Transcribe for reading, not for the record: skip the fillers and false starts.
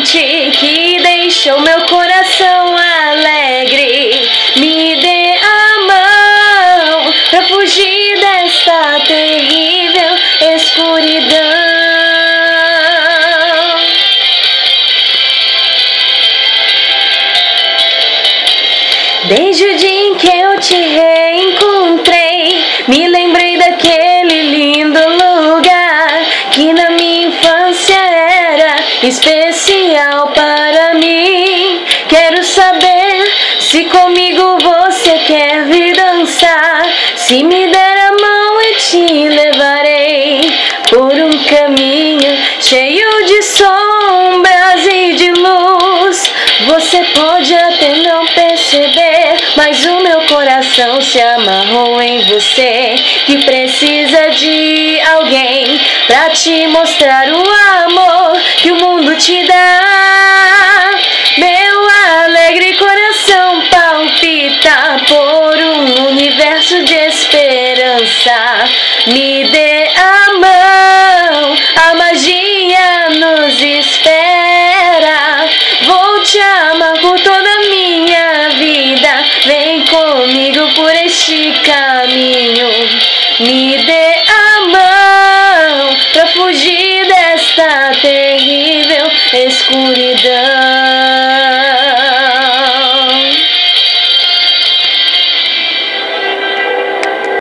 presente que deixou meu coração alegre. Me dê a mão pra fugir desta terrível escuridão. Desde o dia em que eu te reencontrei, me lembrei daquele lindo lugar que na minha infância era especial para mim. Quero saber se comigo você quer vir dançar. Se me der a mão eu te levarei por um caminho cheio de sombras e de luz. Você pode até não perceber, mas o meu coração se amarrou em você, que precisa de alguém pra te mostrar o amor que o mundo te dá. Meu alegre coração palpita por um universo de esperança. Me dê a mão, a magia nos espera. Vou te amar por toda a minha vida. Vem comigo por este caminho. Me dê a mão pra fugir desta terrível escuridão.